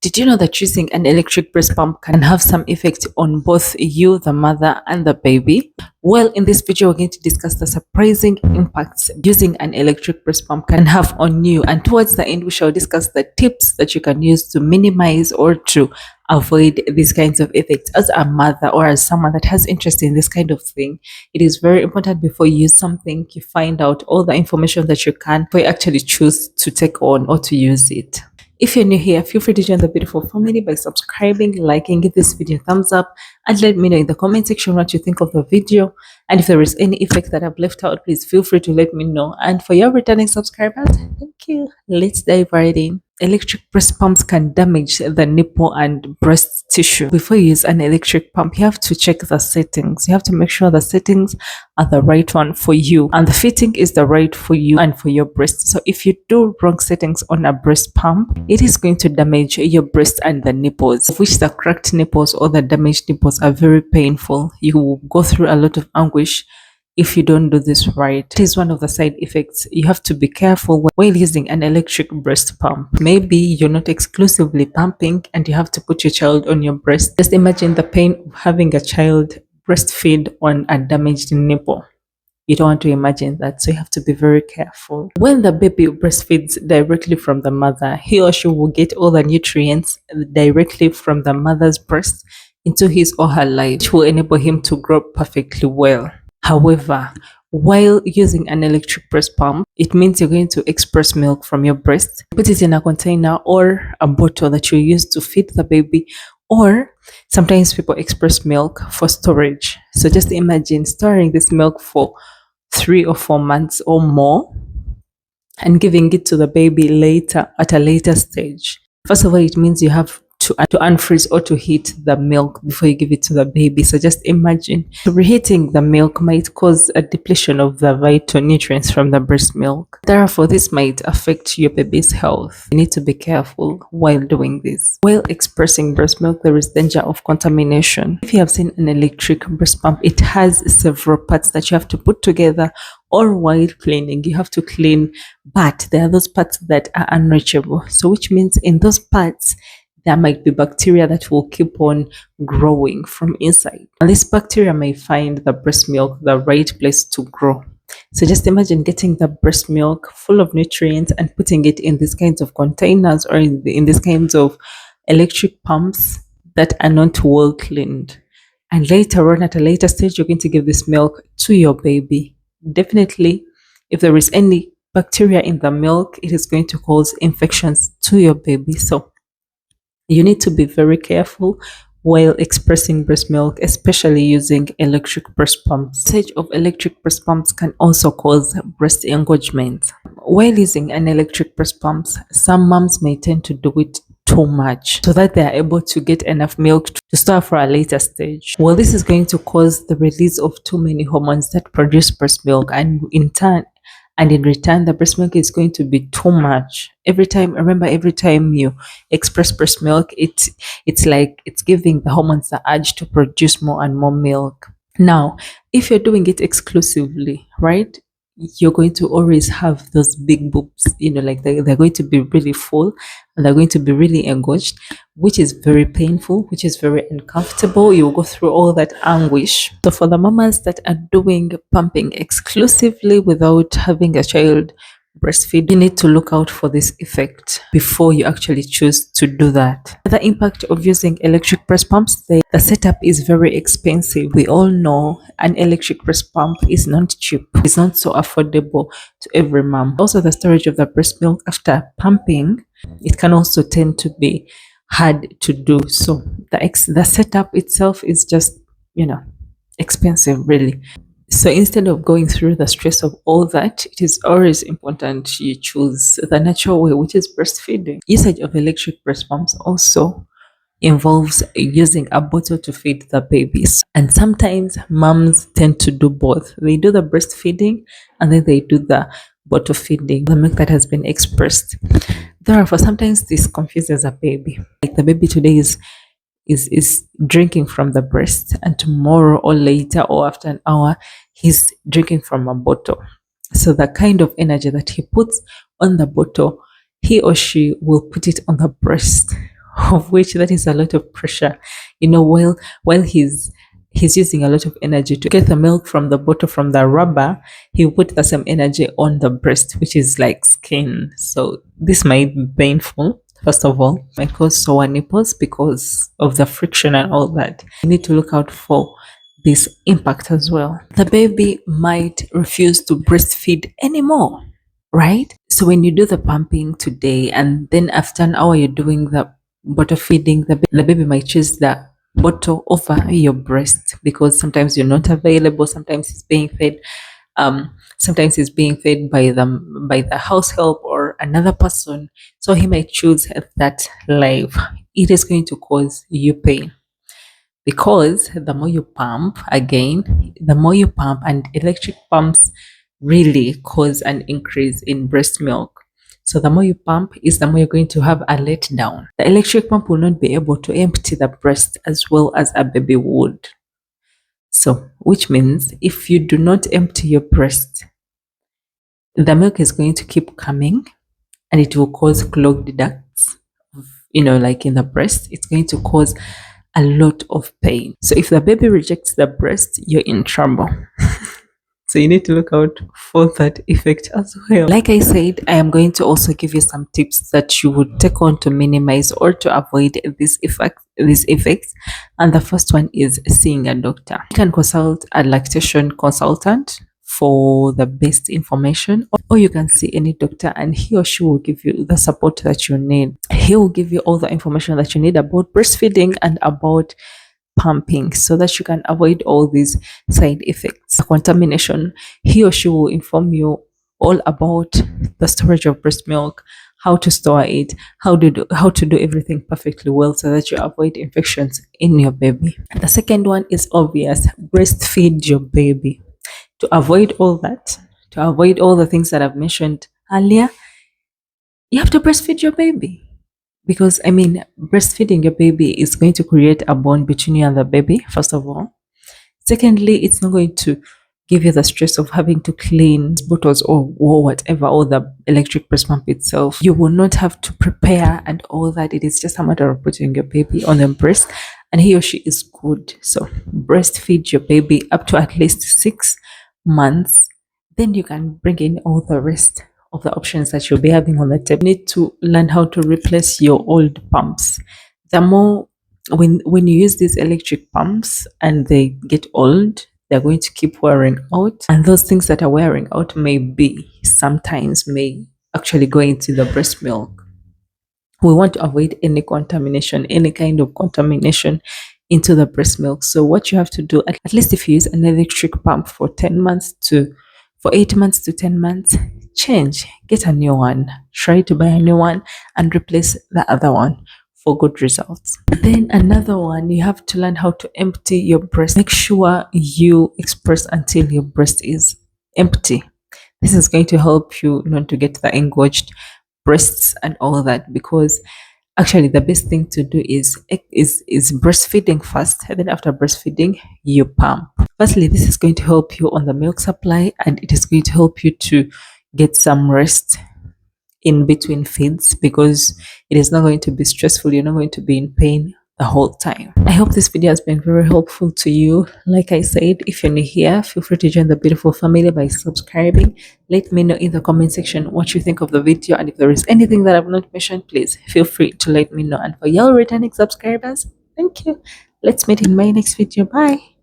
Did you know that using an electric breast pump can have some effect on both you, the mother, and the baby? Well, in this video, we're going to discuss the surprising impacts using an electric breast pump can have on you. And towards the end, we shall discuss the tips that you can use to minimize or to avoid these kinds of effects. As a mother or as someone that has interest in this kind of thing, it is very important before you use something, you find out all the information that you can before you actually choose to take on or to use it. If you're new here, feel free to join the beautiful family by subscribing, liking, give this video a thumbs up, and let me know in the comment section what you think of the video. And if there is any effect that I've left out, please feel free to let me know. And for your returning subscribers, thank you. Let's dive right in. Electric breast pumps can damage the nipple and breast tissue. Before you use an electric pump, you have to check the settings. You have to make sure the settings are the right one for you and the fitting is the right for you and for your breast. So if you do wrong settings on a breast pump, it is going to damage your breast and the nipples, of which the cracked nipples or the damaged nipples are very painful. You will go through a lot of anguish if you don't do this right. It is one of the side effects. You have to be careful while using an electric breast pump. Maybe you're not exclusively pumping and you have to put your child on your breast. Just imagine the pain of having a child breastfeed on a damaged nipple. You don't want to imagine that, so you have to be very careful. When the baby breastfeeds directly from the mother, he or she will get all the nutrients directly from the mother's breast into his or her life, which will enable him to grow perfectly well. However, while using an electric breast pump, it means you're going to express milk from your breast, put it in a container or a bottle that you use to feed the baby, or sometimes people express milk for storage. So just imagine storing this milk for 3 or 4 months or more and giving it to the baby later at a later stage. First of all, it means you have to unfreeze or to heat the milk before you give it to the baby. So just imagine reheating the milk might cause a depletion of the vital nutrients from the breast milk. Therefore, this might affect your baby's health. You need to be careful while doing this. While expressing breast milk, there is danger of contamination. If you have seen an electric breast pump, it has several parts that you have to put together, or while cleaning, you have to clean, but there are those parts that are unreachable. So which means in those parts, there might be bacteria that will keep on growing from inside. And this bacteria may find the breast milk the right place to grow. So just imagine getting the breast milk full of nutrients and putting it in these kinds of containers or in these kinds of electric pumps that are not well cleaned. And later on, at a later stage, you're going to give this milk to your baby. Definitely, if there is any bacteria in the milk, it is going to cause infections to your baby. So you need to be very careful while expressing breast milk, especially using electric breast pumps. Usage of electric breast pumps can also cause breast engorgement. While using an electric breast pumps, some moms may tend to do it too much so that they are able to get enough milk to store for a later stage. Well, this is going to cause the release of too many hormones that produce breast milk, and in return, the breast milk is going to be too much. Every time you express breast milk, it's like it's giving the hormones the urge to produce more and more milk. Now, if you're doing it exclusively, right, you're going to always have those big boobs, like they're going to be really full and they're going to be really engorged, which is very painful, which is very uncomfortable. You'll go through all that anguish. So for the mamas that are doing pumping exclusively without having a child breastfeed, you need to look out for this effect before you actually choose to do that. The impact of using electric breast pumps, the setup is very expensive. We all know an electric breast pump is not cheap. It's not so affordable to every mom. Also, the storage of the breast milk after pumping, it can also tend to be hard to do. So the setup itself is just, expensive, really. So instead of going through the stress of all that, it is always important you choose the natural way, which is breastfeeding. Usage of electric breast pumps also involves using a bottle to feed the babies. And sometimes moms tend to do both. They do the breastfeeding and then they do the bottle feeding, the milk that has been expressed. Therefore, sometimes this confuses a baby. Like the baby today is drinking from the breast, and tomorrow or later or after an hour he's drinking from a bottle. So the kind of energy that he puts on the bottle, he or she will put it on the breast of which that is a lot of pressure. While he's using a lot of energy to get the milk from the bottle from the rubber, he will put the same energy on the breast, which is like skin. So this might be painful. First of all, might cause sore nipples because of the friction and all that. You need to look out for this impact as well. The baby might refuse to breastfeed anymore, right? So when you do the pumping today and then after an hour you're doing the bottle feeding, the baby might choose the bottle over your breast because sometimes you're not available, sometimes it's being fed, sometimes it's being fed by the house help or another person. So he might choose that life. It is going to cause you pain because the more you pump, again, the more you pump, and electric pumps really cause an increase in breast milk. So the more you pump is the more you're going to have a letdown. The electric pump will not be able to empty the breast as well as a baby would. So, which means if you do not empty your breast, the milk is going to keep coming and it will cause clogged ducts, like in the breast. It's going to cause a lot of pain. So if the baby rejects the breast, you're in trouble. So you need to look out for that effect as well. Like I said, I am going to also give you some tips that you would take on to minimize or to avoid these effects. And the first one is seeing a doctor. You can consult a lactation consultant for the best information, or you can see any doctor and he or she will give you the support that you need. He will give you all the information that you need about breastfeeding and about pumping so that you can avoid all these side effects. Contamination, he or she will inform you all about the storage of breast milk, how to store it, how to do everything perfectly well so that you avoid infections in your baby. The second one is obvious: breastfeed your baby. To avoid all that, to avoid all the things that I've mentioned earlier, you have to breastfeed your baby. Because, breastfeeding your baby is going to create a bond between you and the baby, first of all. Secondly, it's not going to give you the stress of having to clean bottles or whatever, or the electric breast pump itself. You will not have to prepare and all that. It is just a matter of putting your baby on the breast and he or she is good. So breastfeed your baby up to at least 6 months. Then you can bring in all the rest of the options that you'll be having on the table. You need to learn how to replace your old pumps. The more when you use these electric pumps and they get old, they're going to keep wearing out, and those things that are wearing out sometimes may actually go into the breast milk. We want to avoid any contamination, any kind of contamination into the breast milk. So what you have to do, at least if you use an electric pump for 8 months to 10 months, get a new one, try to buy a new one and replace the other one for good results. Then another one, you have to learn how to empty your breast. Make sure you express until your breast is empty. This is going to help you not to get the engorged breasts and all that, because actually the best thing to do is breastfeeding first, and then after breastfeeding you pump. Firstly, this is going to help you on the milk supply, and it is going to help you to get some rest in between feeds, because it is not going to be stressful. You're not going to be in pain the whole time. I hope this video has been very helpful to you. Like I said, if you're new here, feel free to join the beautiful family by subscribing. Let me know in the comment section what you think of the video, and if there is anything that I've not mentioned, please feel free to let me know. And for y'all returning subscribers, thank you. Let's meet in my next video. Bye.